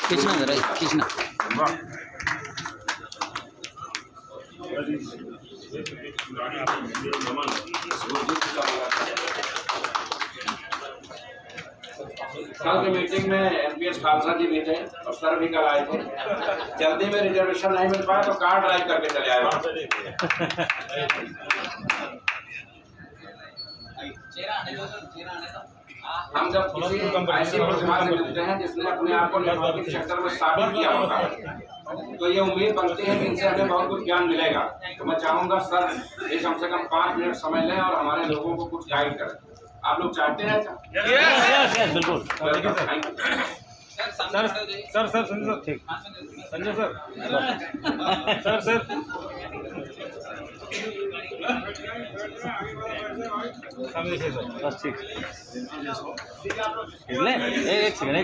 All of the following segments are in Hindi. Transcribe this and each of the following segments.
खींचना जरा खींचना। कल की मीटिंग में एमपीएस खालसा जी भी थे और सर भी कल आए थे। जल्दी में रिजर्वेशन नहीं मिल पाया तो कार ड्राइव करके चले आए वहाँ। हम जब किसी ऐसी प्रतिभा से मिलते हैं जिसने अपने आप को नेटवर्किंग सेक्टर में साबित किया होगा तो ये उम्मीद बनती है कि इनसे हमें बहुत कुछ ज्ञान मिलेगा। तो मैं चाहूंगा सर ये कम से कम 5 मिनट समय लें और हमारे लोगों को कुछ गाइड करें। आप लोग चाहते हैं ऐसा? बिल्कुल। Sir sir sir Sanjay sir ठीक संजय सर सर सर सामने से सर बस ठीक ले एक सेकंड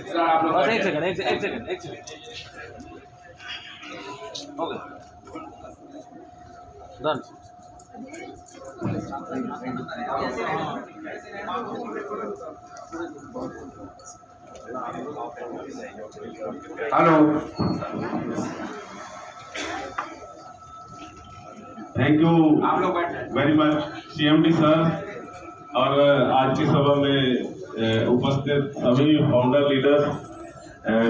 सर आप लोग बस एक second okay done. Hello, thank you आप लोग बैठे वेरी मच सीएमडी सर और आज की सभा में उपस्थित सभी फाउंडर लीडर्स।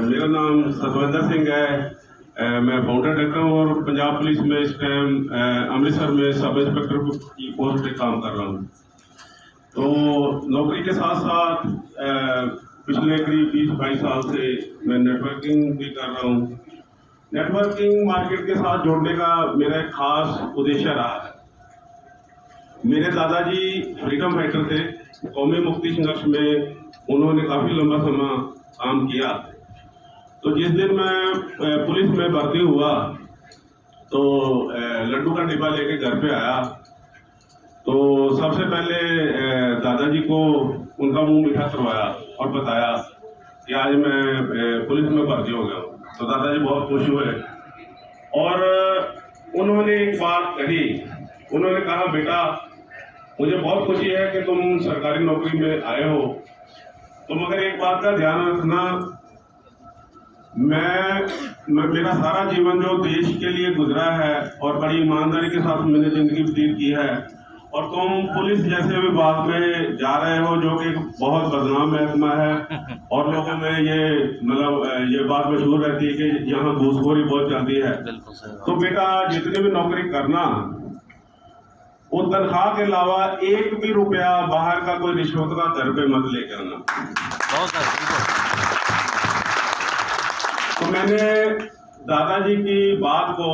मेरा नाम सतविंदर सिंह है। मैं फाउंडर डायरेक्टर हूँ और पंजाब पुलिस में इस टाइम अमृतसर में सब इंस्पेक्टर की पोस्ट पे काम कर रहा हूँ। तो नौकरी के साथ साथ पिछले करीब 20-22 साल से मैं नेटवर्किंग भी कर रहा हूँ। नेटवर्किंग मार्केट के साथ जोड़ने का मेरा एक खास उद्देश्य रहा है। मेरे दादाजी फ्रीडम फाइटर थे। कौमी मुक्ति संघर्ष में उन्होंने काफ़ी लंबा समय काम किया। तो जिस दिन मैं पुलिस में भर्ती हुआ तो लड्डू का डिब्बा लेके घर पे आया तो सबसे पहले दादाजी को उनका मुंह मीठा करवाया और बताया कि आज मैं पुलिस में भर्ती हो गया हूँ। तो दादाजी बहुत खुश हुए और उन्होंने एक बात कही। उन्होंने कहा, बेटा मुझे बहुत खुशी है कि तुम सरकारी नौकरी में आए हो, तो मगर एक बात का ध्यान रखना, मेरा सारा जीवन जो देश के लिए गुजरा है और बड़ी ईमानदारी के साथ मैंने जिंदगी व्यतीत की है और तुम पुलिस जैसे विभाग में जा रहे हो जो कि बहुत बदनाम महकमा है और लोगों में ये बात मशहूर रहती है कि यहाँ घूसखोरी बहुत चलती है। तो बेटा जितनी भी नौकरी करना, वो तनख्वाह के अलावा 1 भी रुपया बाहर का कोई रिश्वत का घर पे मत लेके आना। तो मैंने दादाजी की बात को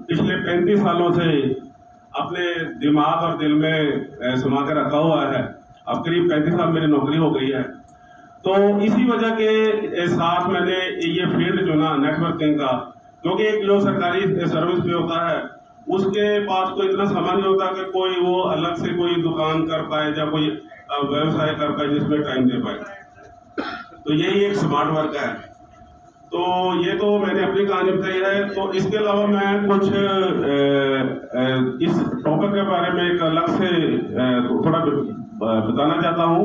पिछले 35 सालों से अपने दिमाग और दिल में समा के रखा हुआ है। अब करीब 35 साल मेरी नौकरी हो गई है। तो इसी वजह के साथ मैंने ये फील्ड चुना नेटवर्किंग का, क्योंकि एक जो सरकारी सर्विस पे होता है उसके पास कोई इतना समय नहीं होता कि कोई वो अलग से कोई दुकान कर पाए या कोई व्यवसाय कर पाए जिसमें टाइम दे पाए। तो यही एक स्मार्ट वर्क है। तो ये तो मैंने अपनी कहानी बताई है। तो इसके अलावा मैं कुछ इस टॉपिक के बारे में एक अलग से थोड़ा बताना चाहता हूँ।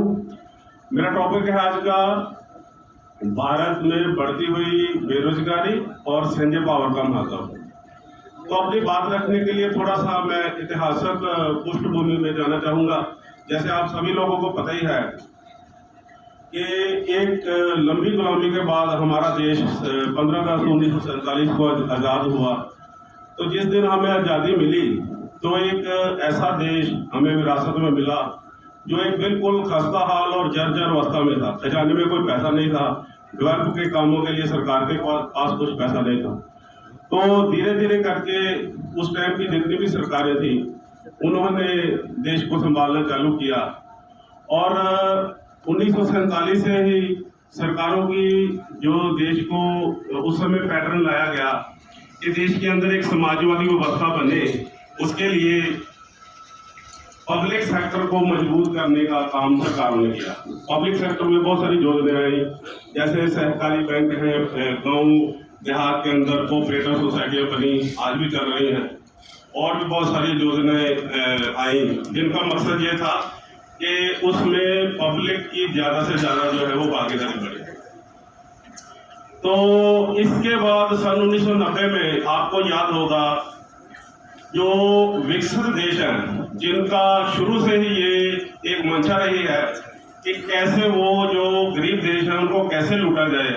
मेरा टॉपिक है आज का भारत में बढ़ती हुई बेरोजगारी और संजय पावर का महत्व। तो अपनी बात रखने के लिए थोड़ा सा मैं ऐतिहासिक पृष्ठभूमि में जाना चाहूँगा। जैसे आप सभी लोगों को पता ही है कि एक लंबी गुलामी के बाद हमारा देश 15 अगस्त 1947 को आज़ाद हुआ। तो जिस दिन हमें आज़ादी मिली तो एक ऐसा देश हमें विरासत में मिला जो एक बिल्कुल खस्ता हाल और जर्जर अवस्था में था। खजाने में कोई पैसा नहीं था, डेवलप के कामों के लिए सरकार के पास कुछ पैसा नहीं था। तो धीरे धीरे करके उस टाइम की जितनी भी सरकारें थी उन्होंने देश को संभालना चालू किया और 1947 से ही सरकारों की जो देश को उस समय पैटर्न लाया गया कि देश के अंदर एक समाजवादी व्यवस्था बने, उसके लिए पब्लिक सेक्टर को मजबूत करने का काम सरकारों ने किया। पब्लिक सेक्टर में बहुत सारी योजनाएं आई, जैसे सहकारी बैंक है, गांव देहात के अंदर कोऑपरेटिव सोसाइटियां बनी, आज भी चल रही हैं, और भी बहुत सारी योजनाएं आई जिनका मकसद ये था कि उसमें पब्लिक की ज़्यादा से ज़्यादा जो है वो भागीदारी बढ़े। तो इसके बाद सन 1990 में आपको याद होगा, जो विकसित देश हैं जिनका शुरू से ही ये एक मंशा रही है कि कैसे वो जो गरीब देश हैं उनको कैसे लूटा जाए,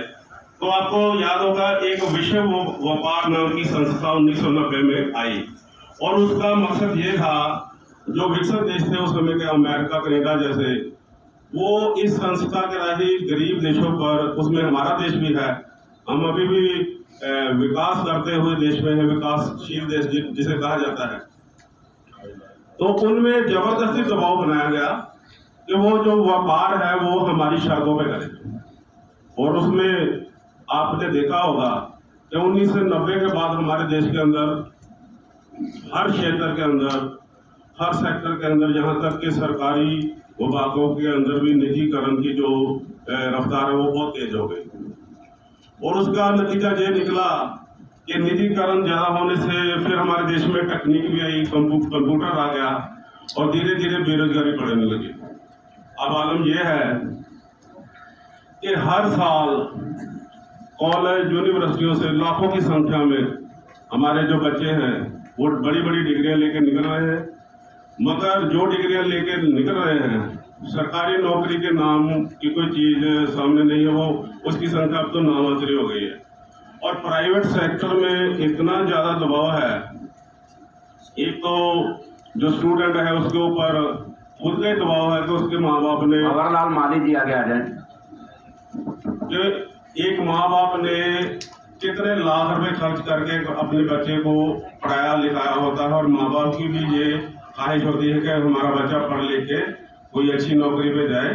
तो आपको याद होगा एक विश्व व्यापार नाम की संस्था 1990 में आई और उसका मकसद ये था, जो विकसित देश थे उस समय के अमेरिका, कनाडा जैसे, वो इस संस्था के राही गरीब देशों पर, उसमें हमारा देश भी है, हम अभी भी विकास करते हुए देश में है, विकासशील देश जिसे कहा जाता है, तो उनमें जबरदस्ती दबाव बनाया गया कि वो जो व्यापार है वो हमारी शर्तों पे करें। और उसमें आपने देखा होगा कि 1990 के बाद हमारे देश के अंदर हर क्षेत्र के अंदर, हर सेक्टर के अंदर, यहाँ तक कि सरकारी विभागों के अंदर भी निजीकरण की जो रफ्तार है वो बहुत तेज हो गई। और उसका नतीजा ये निकला कि निजीकरण ज़्यादा होने से फिर हमारे देश में तकनीक भी आई, कंप्यूटर आ गया और धीरे धीरे बेरोजगारी बढ़ने लगी। अब आलम यह है कि हर साल कॉलेज, यूनिवर्सिटियों से लाखों की संख्या में हमारे जो बच्चे हैं वो बड़ी बड़ी डिग्रियां लेकर निकल रहे हैं, मगर जो डिग्रियां लेकर निकल रहे हैं सरकारी नौकरी के नाम की कोई चीज सामने नहीं है, वो उसकी संख्या अब तो नामांतरी हो गई है। और प्राइवेट सेक्टर में इतना ज्यादा दबाव है, एक तो जो स्टूडेंट है उसके ऊपर खुद का दबाव है कि उसके माँ बाप ने, मगरलाल माली जी आगे आ जाए, कि एक माँ बाप ने कितने लाख रुपए खर्च करके अपने बच्चे को पढ़ाया लिखाया होता है, और माँ बाप की भी ये ख्वाहिश होती है कि हमारा बच्चा पढ़ लिख के कोई अच्छी नौकरी पे जाए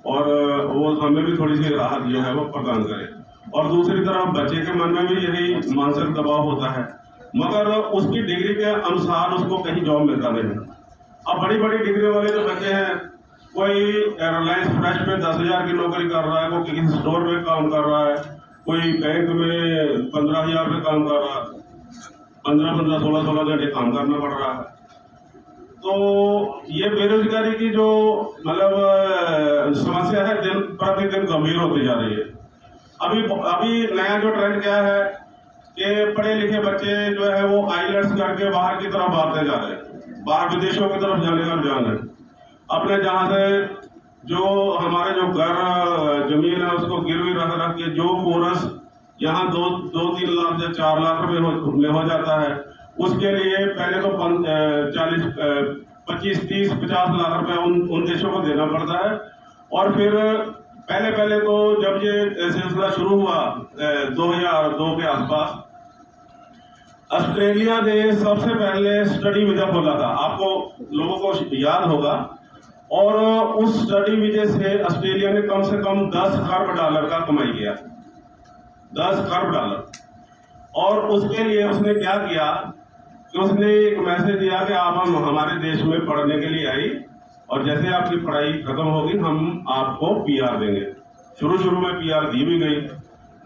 और वो हमें भी थोड़ी सी राहत जो है वो प्रदान करे। और दूसरी तरफ बच्चे के मन में भी यही मानसिक दबाव होता है, मगर उसकी डिग्री के अनुसार उसको कहीं जॉब मिलता नहीं। अब बड़ी बड़ी डिग्री वाले जो बच्चे हैं, कोई रिलायंस फ्रेश में 10,000 की नौकरी कर रहा है, कोई किसी स्टोर में काम कर रहा है, कोई बैंक में 15,000 में काम कर रहा है, 15-15, 16-16 घंटे काम करना पड़ रहा है। तो ये बेरोजगारी की जो मतलब समस्या है दिन प्रतिदिन गंभीर होती जा रही है। अभी नया जो ट्रेंड क्या है कि पढ़े लिखे बच्चे जो है वो आईलेट्स करके बाहर की तरफ भागते जा रहे हैं, बाहर विदेशों की तरफ जाने का रुझान है। अपने जहाँ से जो हमारे जो घर जमीन है उसको गिरवी रख के जो कोर्स यहाँ 2-3 लाख या 4 लाख रुपए में हो जाता है, उसके लिए पहले तो 40, 25, 30, 50 लाख रुपए उन देशों को देना पड़ता है। और फिर पहले तो जब ये सिलसिला शुरू हुआ 2002 के आसपास, ऑस्ट्रेलिया ने सबसे पहले स्टडी वीजा खोला था, आपको लोगों को याद होगा। और उस स्टडी वीजे से ऑस्ट्रेलिया ने कम से कम $10 खरब का कमाई किया, $10 खरब। और उसके लिए उसने क्या किया कि उसने एक मैसेज दिया कि आप हम हमारे देश में पढ़ने के लिए आई और जैसे आपकी पढ़ाई खत्म होगी हम आपको पीआर देंगे। शुरू में पीआर दी भी गई,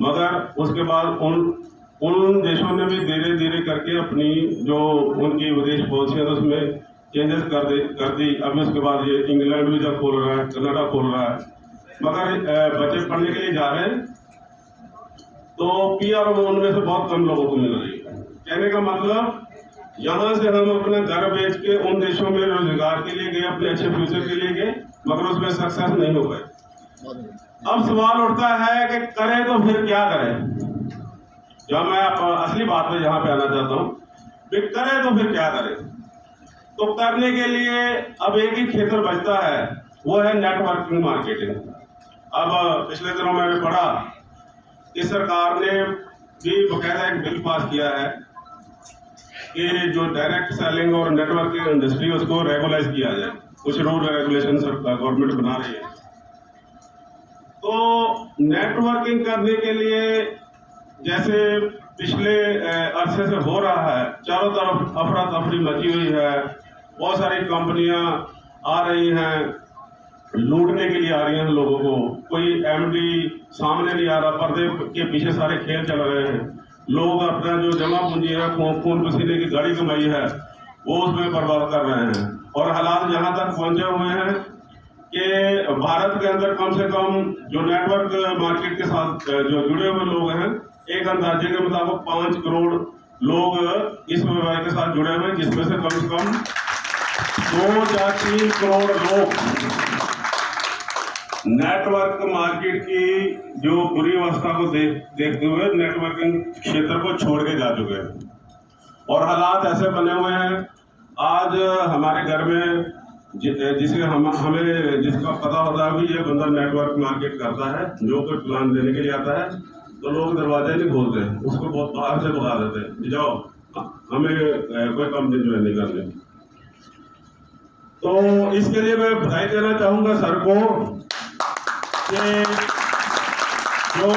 मगर उसके बाद उन देशों ने भी धीरे धीरे करके अपनी जो उनकी विदेश पॉलिसी है उसमें चेंजेस कर दी। अभी उसके बाद ये इंग्लैंड भी जब खोल रहा है, कनाडा खोल रहा है, मगर बच्चे पढ़ने के लिए जा रहे हैं तो पीआर उनमें से बहुत कम लोगों को मिल रही है। कहने का मतलब यहाँ से हम अपना घर बेच के उन देशों में रोजगार के लिए गए, अपने अच्छे फ्यूचर के लिए गए, मगर उसमें सक्सेस नहीं हो गए। अब सवाल उठता है कि करें तो फिर क्या करें। जब मैं असली बात पे यहाँ पे आना चाहता हूँ, करें तो फिर क्या करें। तो करने के लिए अब एक ही क्षेत्र बचता है, वो है नेटवर्किंग मार्केटिंग। अब पिछले दिनों मैंने पढ़ा कि सरकार ने भी बकायदा एक बिल पास किया है कि जो डायरेक्ट सेलिंग और नेटवर्किंग इंडस्ट्री उसको रेगुलाइज किया जाए। कुछ रूल रेगुलेशन गवर्नमेंट बना रही है। तो नेटवर्किंग करने के लिए जैसे पिछले अरसे से हो रहा है, चारों तरफ अफरा तफरी मची हुई है, बहुत सारी कंपनियां आ रही हैं, लूटने के लिए आ रही हैं लोगों को। कोई एमडी सामने नहीं आ रहा, पर्दे के पीछे सारे खेल चल रहे हैं। लोग अपना जो जमा पूंजी है, खून पसीने की गाड़ी कमाई है, वो उसमें बर्बाद कर रहे हैं। और हालात जहां तक पहुंचे हुए हैं कि भारत के अंदर कम से कम जो नेटवर्क मार्केट के साथ जो जुड़े हुए लोग हैं, एक अंदाजे के मुताबिक 5 करोड़ लोग इस व्यवसाय के साथ जुड़े हुए हैं, जिसमें से कम 2 या 3 करोड़ लोग नेटवर्क मार्केट की जो बुरी अवस्था को देखते हुए नेटवर्किंग क्षेत्र को छोड़ के जा चुके हैं। और हालात ऐसे बने हुए हैं, आज हमारे घर में जिसका पता होता है कि ये बंदा नेटवर्क मार्केट करता है, जो कोई प्लान देने के लिए आता है, तो लोग दरवाजे नहीं खोलते, उसको बहुत बाहर से भगा देते हैं, जाओ हमें कोई कंपनी ज्वाइन नहीं करनी। तो इसके लिए मैं बधाई देना चाहूंगा सर को कि जो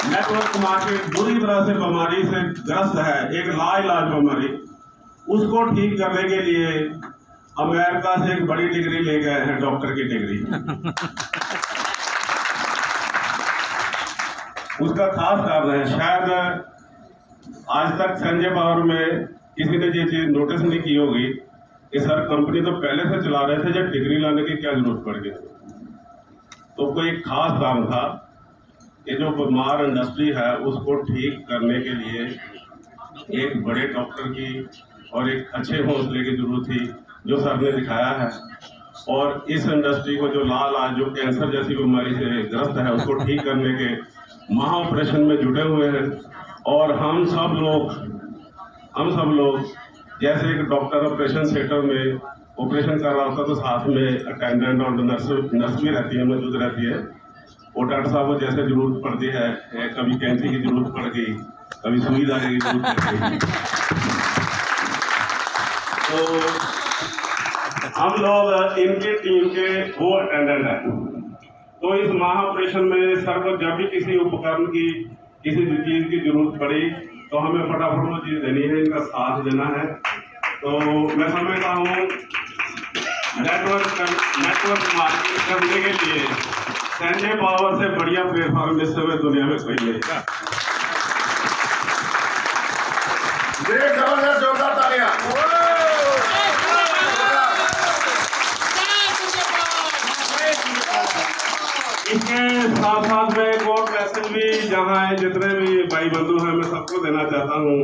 नेटवर्क मार्केट बुरी तरह से बीमारी से ग्रस्त है, एक लाइलाज बीमारी, उसको ठीक करने के लिए अमेरिका से एक बड़ी डिग्री ले गए हैं, डॉक्टर की डिग्री। उसका खास कारण है, शायद आज तक संजय पावर में किसी ने ये चीज नोटिस नहीं की होगी कि सर कंपनी तो पहले से चला रहे थे, जब डिग्री लाने की क्या जरूरत पड़ गई। तो कोई खास काम था कि जो बीमार इंडस्ट्री है उसको ठीक करने के लिए एक बड़े डॉक्टर की और एक अच्छे हौसले की जरूरत थी, जो सर ने दिखाया है। और इस इंडस्ट्री को जो लाल जो कैंसर जैसी बीमारी से ग्रस्त है, उसको ठीक करने के महा ऑपरेशन में जुटे हुए हैं। और हम सब लोग जैसे एक डॉक्टर ऑपरेशन थिएटर में ऑपरेशन कर रहा होता तो साथ में अटेंडेंट और नर्स भी रहती है, मौजूद रहती है। और डॉक्टर साहब को जैसे जरूरत पड़ती है, कभी कैंची की जरूरत पड़ गई, कभी सुई धागे की जरूरत पड़ गई, तो हम लोग इनकी टीम के वो अटेंडेंट हैं। तो इस महा ऑपरेशन में सर को जब भी किसी उपकरण की किसी चीज की जरूरत पड़ी तो हमें फटाफट वो चीज देनी है, इनका साथ देना है। तो मैं समझता हूँ नेटवर्क मार्केटिंग करने के लिए संजय पावर से बढ़िया प्लेटफॉर्म इस समय दुनिया में कोई नहीं है। जबरदस्त जोरदार तालियां। इसके साथ साथ में एक और मैसेज भी जहाँ है, जितने भी भाई बंधु हैं, मैं सबको देना चाहता हूँ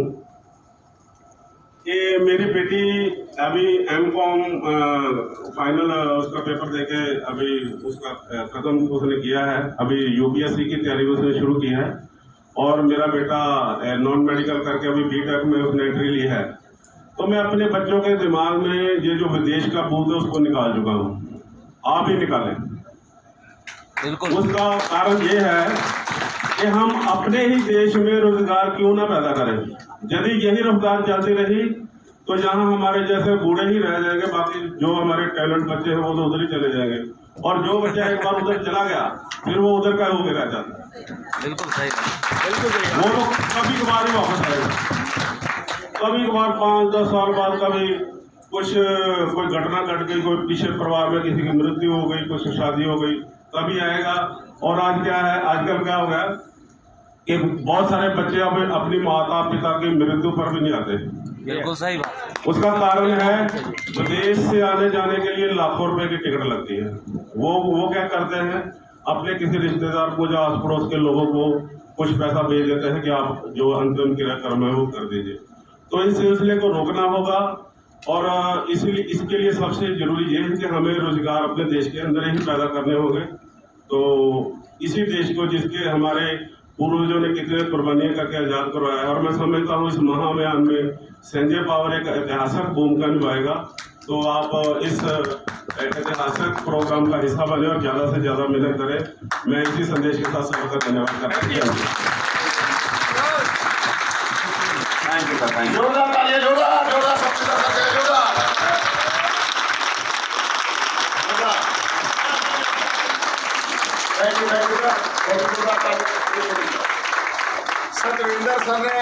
कि मेरी बेटी अभी M.Com फाइनल उसका पेपर देके अभी उसका खत्म उसने किया है, अभी UPSC की तैयारी उसने शुरू की है। और मेरा बेटा नॉन मेडिकल करके अभी B.Tech में उसने एंट्री ली है। तो मैं अपने बच्चों के दिमाग में ये जो विदेश का भूत है उसको निकाल चुका हूँ, आप ही निकालें। बिल्कुल। उसका कारण ये है कि हम अपने ही देश में रोजगार क्यों ना पैदा करें। यदि यही रफ्तार चलती रही तो यहाँ हमारे जैसे बूढ़े ही रह जाएंगे, बाकी जो हमारे टैलेंट बच्चे हैं वो तो उधर ही चले जाएंगे। और जो बच्चा एक बार उधर चला गया फिर वो उधर का होकर रह जाता है। बिल्कुल सही, बिल्कुल सही। वो तो कभी कभार ही वापस आएगा, कभी कभार 5-10 साल बाद कभी कोई घटना घट गई, कोई पीछे परिवार में किसी की मृत्यु हो गई, कुछ शादी हो गई, तभी आएगा। और आज क्या है, आजकल क्या हो गया कि बहुत सारे बच्चे अब अपनी माता पिता की मृत्यु पर भी नहीं आते। बिल्कुल सही बात। उसका कारण है विदेश से आने जाने के लिए लाखों रुपए की टिकट लगती है। वो क्या करते हैं, अपने किसी रिश्तेदार को या आस पड़ोस के लोगों को कुछ पैसा भेज देते हैं कि आप जो अंतिम क्रियाक्रम है वो कर दीजिए। तो इस सिलसिले को रोकना होगा। और इसलिए इसके लिए सबसे जरूरी ये है कि हमें रोजगार अपने देश के अंदर ही पैदा करने होंगे। तो इसी देश को जिसके हमारे पूर्वजों ने कितने कुर्बानियां करके आजाद करवाया है, और मैं समझता हूँ इस महाअभियान में संजय पावर एक ऐतिहासिक भूमिका निभाएगा। तो आप इस ऐतिहासिक प्रोग्राम का हिस्सा बने और ज्यादा से ज्यादा मेहनत करें। मैं इसी संदेश के साथ सबका धन्यवाद करता हूँ। जोरदार तालियां, जोरदार जोरदार, सबसे जोरदार जोरदार। सतविंदर सर ने,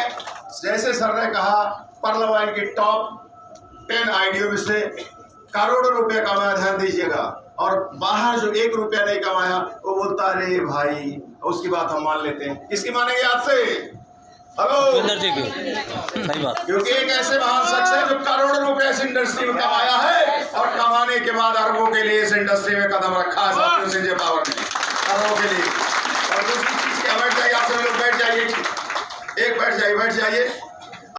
जैसे सर ने कहा, पर्ल वाइन की टॉप 10 आइडियो में से करोड़ों रुपए कमाया, ध्यान दीजिएगा। और बाहर जो 1 रुपया नहीं कमाया वो बोलता अरे भाई, उसकी बात हम मान लेते हैं। किसकी मानेंगे आज से? हेलो, सही बात। क्योंकि एक ऐसे महान शख्स है जो करोड़ों रुपए इस इंडस्ट्री में कमाया है और कमाने आने के बाद अरबों के लिए इस इंडस्ट्री में कदम रखा है साथियों संजय पावर ने, अरबों के लिए। और दूसरी चीज क्या, बैठ जाइए आप सभी लोग, बैठ जाइए, एक बैठ जाइए, बैठ जाइए।